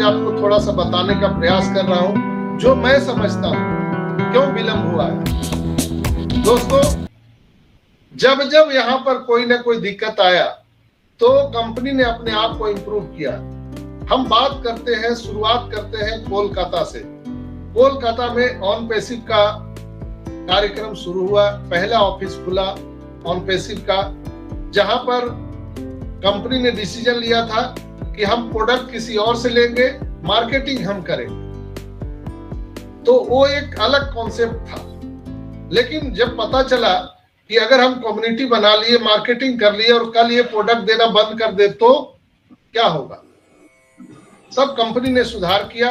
आपको थोड़ा सा बताने का प्रयास कर रहा हूं जो मैं समझता हूं क्यों विलंब हुआ है। दोस्तों, जब जब यहां पर कोई ना कोई दिक्कत आया तो कंपनी ने अपने आप को इम्प्रूव किया। हम बात करते हैं, शुरुआत करते हैं कोलकाता से। कोलकाता में ऑन पैसिव का कार्यक्रम शुरू हुआ, पहला ऑफिस खुला ऑन पैसिव का, जहां पर कंपनी ने डिसीजन लिया था कि हम प्रोडक्ट किसी और से लेंगे, मार्केटिंग हम करेंगे। तो वो एक अलग कॉन्सेप्ट था। लेकिन जब पता चला कि अगर हम कम्युनिटी बना लिए, मार्केटिंग कर लिए और कल ये प्रोडक्ट देना बंद कर दे तो क्या होगा, तब कंपनी ने सुधार किया,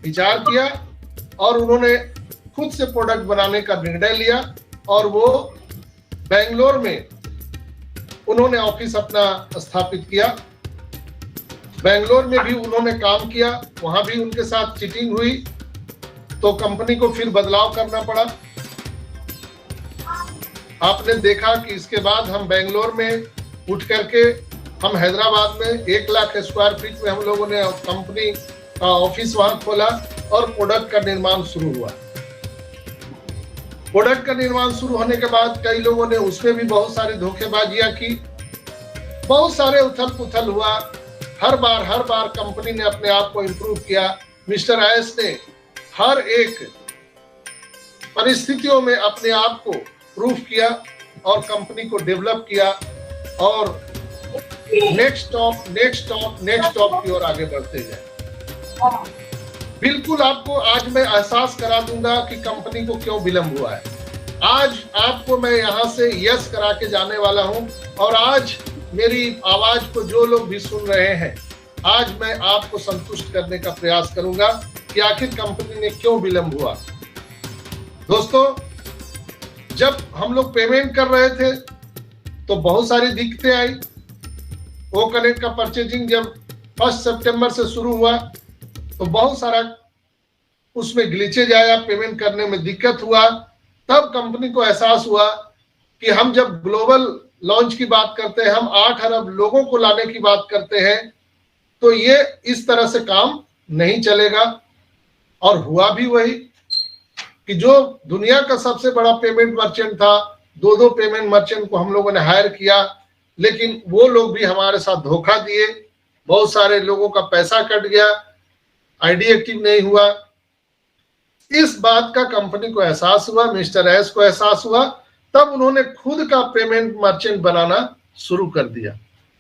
विचार किया और उन्होंने खुद से प्रोडक्ट बनाने का निर्णय लिया और वो बेंगलोर में उन्होंने ऑफिस अपना स्थापित किया। बेंगलोर में भी उन्होंने काम किया, वहां भी उनके साथ चीटिंग हुई तो कंपनी को फिर बदलाव करना पड़ा। आपने देखा कि इसके बाद हम बेंगलोर में उठ करके हम हैदराबाद में 1 लाख स्क्वायर फीट में हम लोगों ने कंपनी का ऑफिस वहां खोला और प्रोडक्ट का निर्माण शुरू हुआ। प्रोडक्ट का निर्माण शुरू होने के बाद कई लोगों ने उसमें भी बहुत सारी धोखेबाजियां की, बहुत सारे उथल पुथल हुआ। हर बार कंपनी ने अपने आप को इम्प्रूव किया। मिस्टर एस ने हर एक परिस्थितियों में अपने आप को प्रूव किया और कंपनी को डेवलप किया और नेक्स्ट स्टॉप की ओर आगे बढ़ते गए। बिल्कुल आपको आज मैं एहसास करा दूंगा कि कंपनी को क्यों विलंब हुआ है। आज आपको मैं यहाँ से यस करा के जाने वाला हूँ और आज मेरी आवाज को जो लोग भी सुन रहे हैं, आज मैं आपको संतुष्ट करने का प्रयास करूंगा कि आखिर कंपनी ने क्यों विलंब हुआ। दोस्तों, जब हम लोग पेमेंट कर रहे थे तो बहुत सारी दिक्कतें आई। वो कनेक्ट का परचेजिंग जब 1 सितंबर से शुरू हुआ तो बहुत सारा उसमें ग्लिचेज आया, पेमेंट करने में दिक्कत हुआ। तब कंपनी को एहसास हुआ कि हम जब ग्लोबल लॉन्च की बात करते हैं, हम 8 अरब लोगों को लाने की बात करते हैं, तो ये इस तरह से काम नहीं चलेगा। और हुआ भी वही कि जो दुनिया का सबसे बड़ा पेमेंट मर्चेंट था, 2 पेमेंट मर्चेंट को हम लोगों ने हायर किया, लेकिन वो लोग भी हमारे साथ धोखा दिए। बहुत सारे लोगों का पैसा कट गया, आईडी एक्टिव नहीं हुआ। इस बात का कंपनी को एहसास हुआ, मिस्टर एस को एहसास हुआ, तब उन्होंने खुद का पेमेंट मर्चेंट बनाना शुरू कर दिया।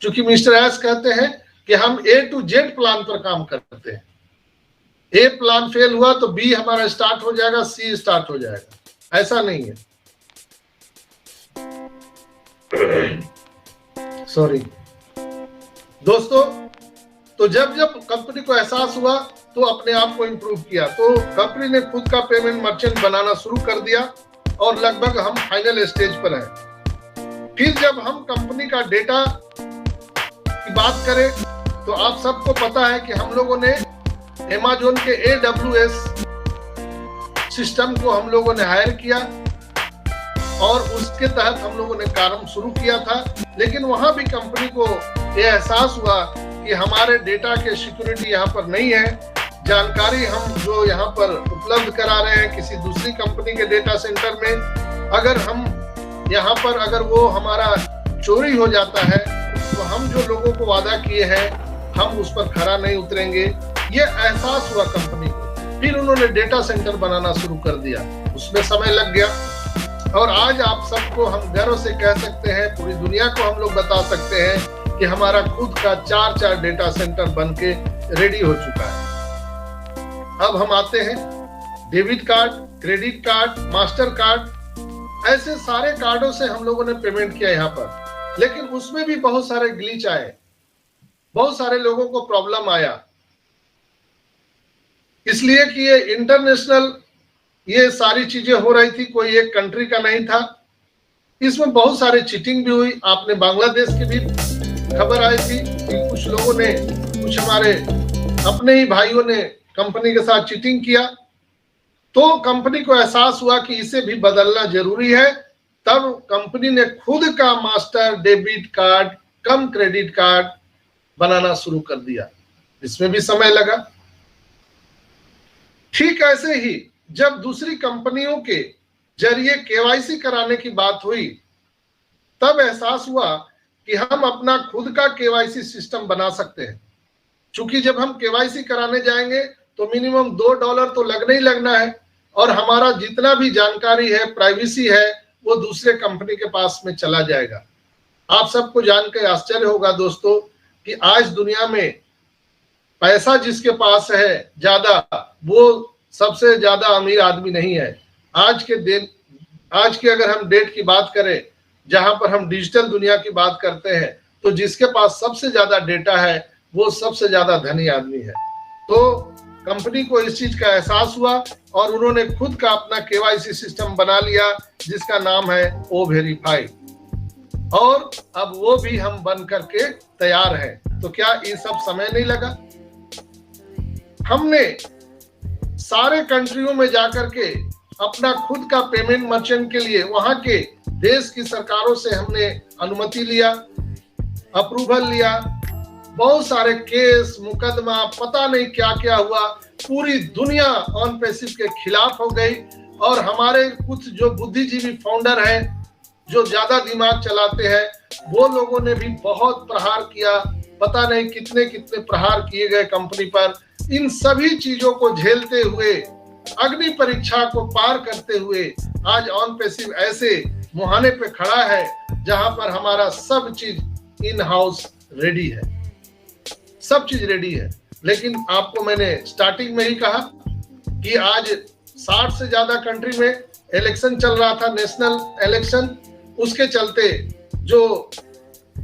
क्योंकि मिस्टर एस कहते हैं कि हम A to Z प्लान पर काम करते हैं। ए प्लान फेल हुआ तो बी हमारा स्टार्ट हो जाएगा, सी स्टार्ट हो जाएगा, ऐसा नहीं है। सॉरी दोस्तों, तो जब कंपनी को एहसास हुआ तो अपने आप को इम्प्रूव किया, तो कंपनी ने खुद का पेमेंट मर्चेंट बनाना शुरू कर दिया और लगभग हम फाइनल स्टेज पर हैं। फिर जब हम कंपनी का डेटा की बात करें तो आप सबको पता है कि हम लोगों ने Amazon के AWS सिस्टम को हम लोगों ने हायर किया और उसके तहत हम लोगों ने काम शुरू किया था। लेकिन वहां भी कंपनी को यह एहसास हुआ कि हमारे डेटा के सिक्योरिटी यहाँ पर नहीं है। जानकारी हम जो यहाँ पर उपलब्ध करा रहे हैं किसी दूसरी कंपनी के डेटा सेंटर में, अगर हम यहाँ पर अगर वो हमारा चोरी हो जाता है तो हम जो लोगों को वादा किए हैं हम उस पर खरा नहीं उतरेंगे। ये एहसास हुआ कंपनी को। फिर उन्होंने डेटा सेंटर बनाना शुरू कर दिया, उसमें समय लग गया और आज आप सबको हम गर्व से कह सकते हैं, पूरी दुनिया को हम लोग बता सकते हैं कि हमारा खुद का 4 डेटा सेंटर बनके रेडी हो चुका है। अब हम आते हैं debit card, credit card, master card, ऐसे सारे कार्डों से हम लोगों ने पेमेंट किया यहाँ पर। लेकिन उसमें भी बहुत सारे ग्लिच आए, बहुत सारे लोगों को प्रॉब्लम आया, इसलिए कि ये इंटरनेशनल ये सारी चीजें हो रही थी, कोई एक कंट्री का नहीं था। इसमें बहुत सारे चीटिंग भी हुई। आपने बांग्लादेश की भी खबर आई थी कि कुछ लोगों ने, कुछ हमारे अपने ही भाइयों ने कंपनी के साथ चीटिंग किया। तो कंपनी को एहसास हुआ कि इसे भी बदलना जरूरी है। तब कंपनी ने खुद का मास्टर डेबिट कार्ड कम क्रेडिट कार्ड बनाना शुरू कर दिया। इसमें भी समय लगा। ठीक ऐसे ही जब दूसरी कंपनियों के जरिए केवाईसी कराने की बात हुई, तब एहसास हुआ कि हम अपना खुद का केवाईसी सिस्टम बना सकते हैं। चूंकि जब हम केवाईसी कराने जाएंगे तो मिनिमम $2 तो लगना ही लगना है, और हमारा जितना भी जानकारी है, प्राइवेसी है, वो दूसरे कंपनी के पास में चला जाएगा। आप सबको जानकर आश्चर्य होगा दोस्तों कि आज दुनिया में पैसा जिसके पास है ज्यादा, वो सबसे ज्यादा अमीर आदमी नहीं है। आज के अगर हम डेट की बात करें, जहां पर हम डिजिटल दुनिया की बात करते हैं, तो जिसके पास सबसे ज्यादा डेटा है वो सबसे ज्यादा धनी आदमी है। तो कंपनी को इस चीज का एहसास हुआ और उन्होंने खुद का अपना केवाईसी सिस्टम बना लिया, जिसका नाम है O-Verify, और अब वो भी हम बन करके तैयार हैं। तो क्या ये सब समय नहीं लगा? हमने सारे कंट्रियों में जाकर के अपना खुद का पेमेंट मर्चेंट के लिए वहां के देश की सरकारों से हमने अनुमति लिया, अप्रूवल लिया। बहुत सारे केस, मुकदमा, पता नहीं क्या क्या हुआ। पूरी दुनिया ऑनपेसिव के खिलाफ हो गई, और हमारे कुछ जो बुद्धिजीवी फाउंडर हैं, जो ज्यादा दिमाग चलाते हैं, वो लोगों ने भी बहुत प्रहार किया। पता नहीं कितने कितने प्रहार किए गए कंपनी पर। इन सभी चीजों को झेलते हुए, अग्नि परीक्षा को पार करते हुए, आज ऑनपेसिव ऐसे मुहाने पे खड़ा है जहां पर हमारा सब चीज इन हाउस रेडी है, सब चीज रेडी है। लेकिन आपको मैंने स्टार्टिंग में ही कहा कि आज 60 से ज्यादा कंट्री में इलेक्शन चल रहा था, नेशनल इलेक्शन। उसके चलते जो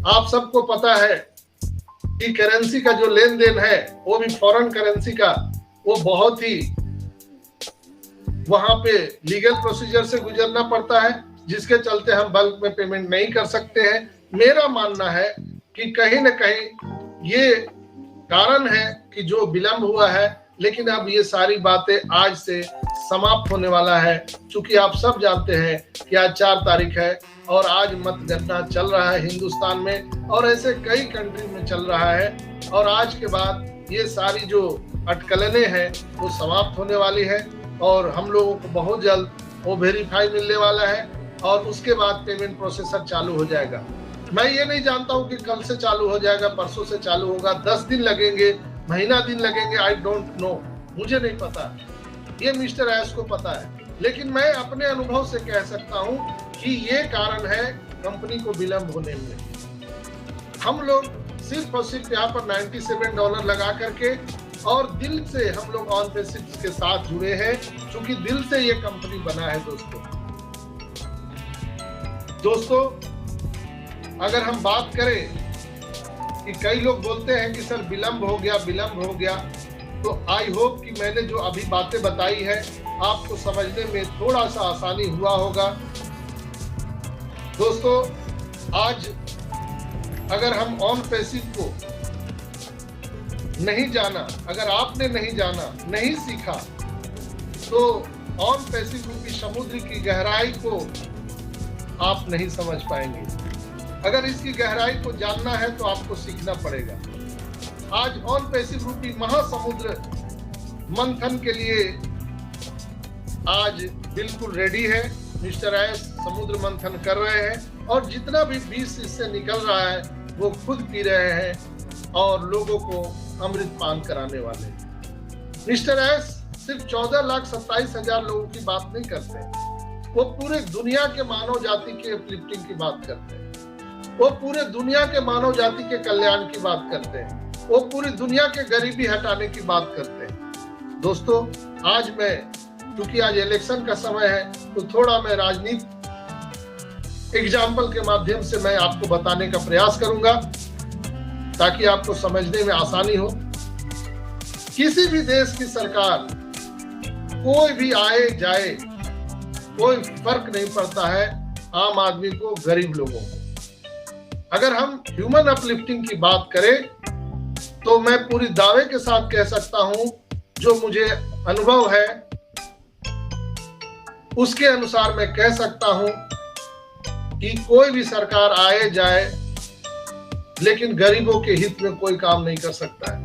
आप सबको पता है कि करेंसी का जो लेन देन है, वो भी फॉरेन करेंसी का, वो बहुत ही वहां पे लीगल प्रोसीजर से गुजरना पड़ता है, जिसके चलते हम बल्क में पेमेंट नहीं कर सकते हैं। मेरा मानना है कि कहीं न कहीं ये कारण है कि जो विलंब हुआ है, लेकिन अब ये सारी बातें आज से समाप्त होने वाला है। चूंकि आप सब जानते हैं कि आज 4 तारीख है और आज मतगणना चल रहा है हिंदुस्तान में, और ऐसे कई कंट्री में चल रहा है। और आज के बाद ये सारी जो अटकलें हैं वो समाप्त होने वाली है, और हम लोगों को बहुत जल्द O-Verify मिलने वाला है, और उसके बाद पेमेंट प्रोसेसर चालू हो जाएगा। मैं ये नहीं जानता हूँ कि कल से चालू हो जाएगा, परसों से चालू होगा, 10 दिन लगेंगे, महीना दिन लगेंगे, आई डोंट नो, मुझे नहीं पता। ये मिस्टर एस को पता है। लेकिन मैं अपने अनुभव से कह सकता हूँ कि ये कारण है कंपनी को विलंब होने में। हम लोग सिर्फ और सिर्फ यहाँ पर $97 लगा करके, और दिल से हम लोग ऑनपेसिव के साथ जुड़े हैं, क्योंकि दिल से ये कंपनी बना है। दोस्तों अगर हम बात करें कि कई लोग बोलते हैं कि सर विलंब हो गया, तो आई होप कि मैंने जो अभी बातें बताई है आपको समझने में थोड़ा सा आसानी हुआ होगा। दोस्तों आज अगर हम ऑनपेसिव को नहीं जाना, अगर आपने नहीं जाना, नहीं सीखा, तो ऑनपेसिव रूपी समुद्र की गहराई को आप नहीं समझ पाएंगे। अगर इसकी गहराई को जानना है तो आपको सीखना पड़ेगा। आज ऑनपेसिव रूपी महासमुद्र मंथन के लिए आज बिल्कुल रेडी है। मिस्टर एस समुद्र मंथन कर रहे हैं, और जितना भी विष इससे निकल रहा है वो खुद पी रहे हैं और लोगों को अमृत पान कराने वाले हैं। मिस्टर एस सिर्फ 14,27,000 लोगों की बात नहीं करते, वो पूरे दुनिया के मानव जाति के अपलिफ्टिंग की बात करते हैं, वो पूरे दुनिया के मानव जाति के कल्याण की बात करते हैं, वो पूरी दुनिया के गरीबी हटाने की बात करते हैं। दोस्तों आज मैं, क्योंकि आज इलेक्शन का समय है, तो थोड़ा मैं राजनीति एग्जाम्पल के माध्यम से मैं आपको बताने का प्रयास करूंगा, ताकि आपको समझने में आसानी हो। किसी भी देश की सरकार, कोई भी आए जाए, कोई फर्क नहीं पड़ता है आम आदमी को, गरीब लोगों को। अगर हम ह्यूमन अपलिफ्टिंग की बात करें तो मैं पूरी दावे के साथ कह सकता हूं, जो मुझे अनुभव है उसके अनुसार मैं कह सकता हूं कि कोई भी सरकार आए जाए, लेकिन गरीबों के हित में कोई काम नहीं कर सकता है।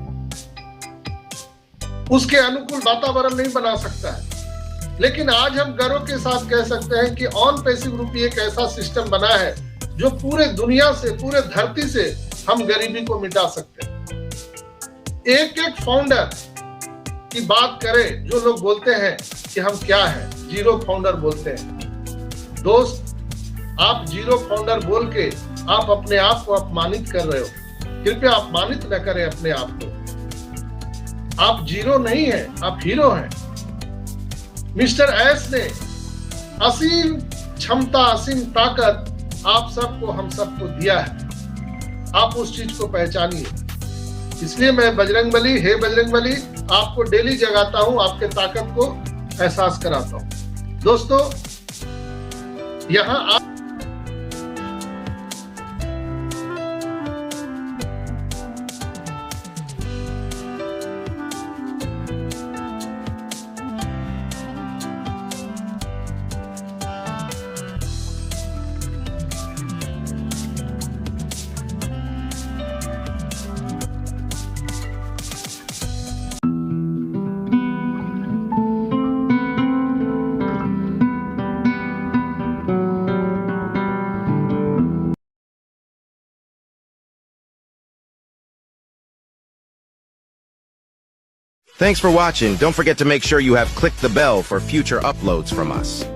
उसके अनुकूल वातावरण नहीं बना सकता है। लेकिन आज हम गर्व के साथ कह सकते हैं कि ऑन पैसिव रूपी एक ऐसा सिस्टम बना है जो पूरे दुनिया से, पूरे धरती से हम गरीबी को मिटा सकते हैं। एक एक फाउंडर की बात करें, जो लोग बोलते हैं कि हम क्या हैं, जीरो फाउंडर बोलते हैं। दोस्त, आप जीरो फाउंडर बोल के आप अपने आप को अपमानित कर रहे हो। कृपया अपमानित न करें अपने आप को। आप जीरो नहीं हैं, आप हीरो हैं। मिस्टर एस ने असीम क्षमता, असीम ताकत आप सबको, हम सबको दिया है। आप उस चीज को पहचानिए। इसलिए मैं बजरंगबली, हे बजरंगबली, आपको डेली जगाता हूं, आपके ताकत को एहसास कराता हूं। दोस्तों, यहां आप Thanks for watching. Don't forget to make sure you have clicked the bell for future uploads from us.